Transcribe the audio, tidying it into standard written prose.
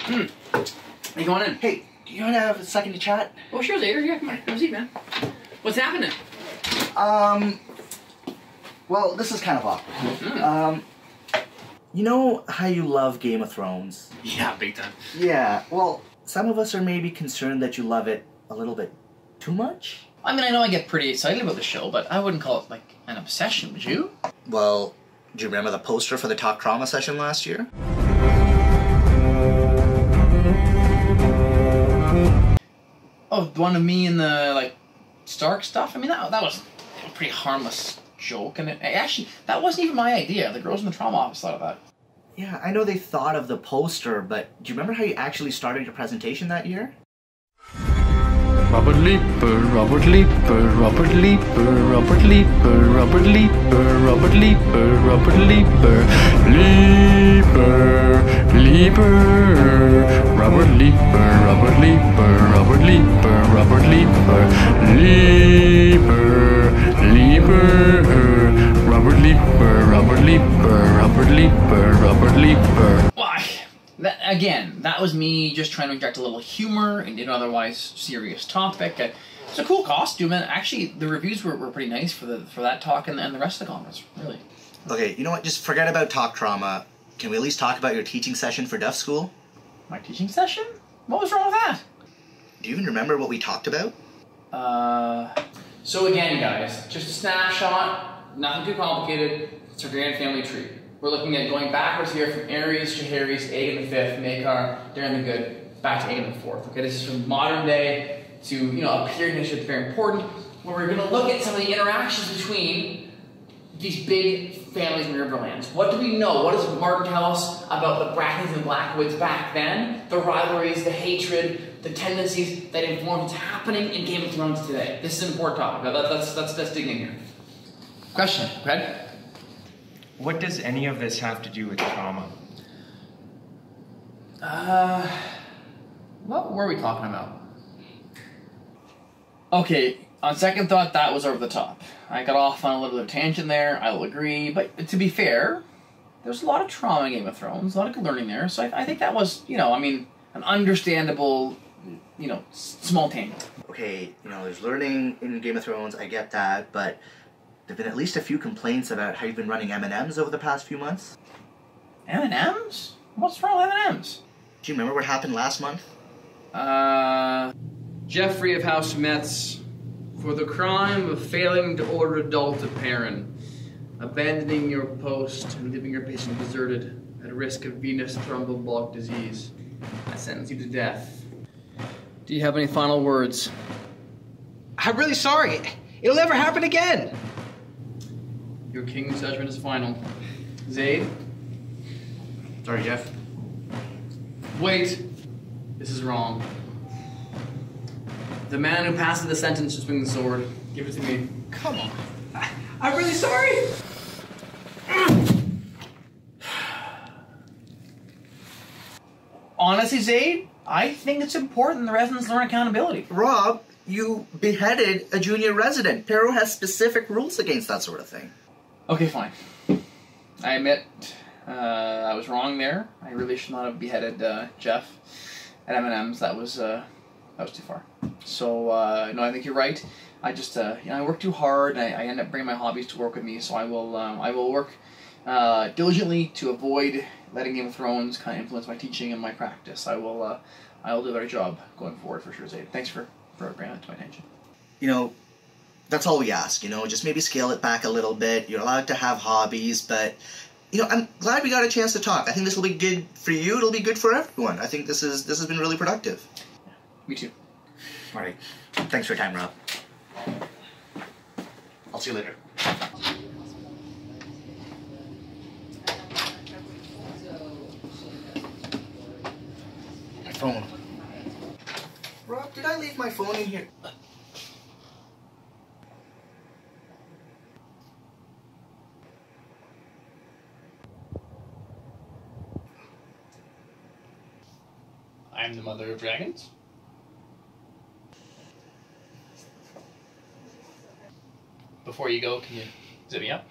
Are you going in? Hey, do you want to have a second to chat? Oh, sure, Zader. Yeah, come on. Have a seat, man. What's happening? Well, this is kind of awkward. You know how you love Game of Thrones? Yeah, big time. Yeah, well, some of us are maybe concerned that you love it a little bit too much. I mean, I know I get pretty excited about the show, but I wouldn't call it, like, an obsession, would you? Well, do you remember the poster for the Talk Trauma session last year? Oh, the one of me and the, like, Stark stuff? I mean, that was a pretty harmless joke, and actually, that wasn't even my idea. The girls in the trauma office thought of that. Yeah, I know they thought of the poster, but do you remember how you actually started your presentation that year? Robert Leeper, Robert Leeper, Robert Leeper, Robert Leeper, Robert Leeper, Robert Leeper, Robert Leeper, Leeper, Leeper, Robert Leeper, Robert Leeper, Robert Leeper, Robert Leeper, Leeper, Leeper, Robert Leeper, Robert Leeper, Robert Leeper, Robert Leeper. Why? That was me just trying to inject a little humor into an otherwise serious topic. It's a cool costume, and actually, the reviews were pretty nice for that talk and the rest of the conference, really. Okay, you know what? Just forget about Talk Trauma. Can we at least talk about your teaching session for Deaf School? My teaching session? What was wrong with that? Do you even remember what we talked about? So again, guys, just a snapshot, nothing too complicated. It's a grand family tree. We're looking at going backwards here from Aries, Jaehaerys, Aegon the Fifth, Maekar, Daeron the Good, back to Aegon the Fourth. Okay, this is from modern day to, a period in history that's very important, where we're going to look at some of the interactions between these big families in Riverlands. What do we know? What does Martin tell us about the Brackens and the Blackwoods back then? The rivalries, the hatred, the tendencies that inform what's happening in Game of Thrones today. This is an important topic. Let's dig in here. Question, go ahead. What does any of this have to do with trauma? What were we talking about? Okay, on second thought, that was over the top. I got off on a little bit of a tangent there, I will agree, but to be fair, there's a lot of trauma in Game of Thrones, a lot of good learning there, so I think that was, an understandable, small tangent. Okay, there's learning in Game of Thrones, I get that, but there've been at least a few complaints about how you've been running M&Ms over the past few months. M&Ms? What's wrong with M&Ms? Do you remember what happened last month? Geoffrey of House Metz, for the crime of failing to order adult to Perrin, abandoning your post and leaving your patient deserted at risk of venous thromboembolic disease, I sentence you to death. Do you have any final words? I'm really sorry. It'll never happen again. Your king's judgment is final. Zaid? Sorry, Jeff. Wait. This is wrong. The man who passes the sentence should swing the sword. Give it to me. Come on. I'm really sorry. Honestly, Zaid, I think it's important the residents learn accountability. Rob, you beheaded a junior resident. Pero has specific rules against that sort of thing. Okay, fine. I admit I was wrong there. I really should not have beheaded Jeff at M&M's. That was too far. So no, I think you're right. I just I work too hard, and I end up bringing my hobbies to work with me. So I will work diligently to avoid letting Game of Thrones kind of influence my teaching and my practice. I will do a better job going forward for sure, Zaid. Thanks for bringing that to my attention. That's all we ask, just maybe scale it back a little bit. You're allowed to have hobbies, but, I'm glad we got a chance to talk. I think this will be good for you. It'll be good for everyone. I think this has been really productive. Yeah, me too. All right. Thanks for your time, Rob. I'll see you later. My phone. Rob, did I leave my phone in here? I'm the mother of dragons. Before you go, can you zip me up?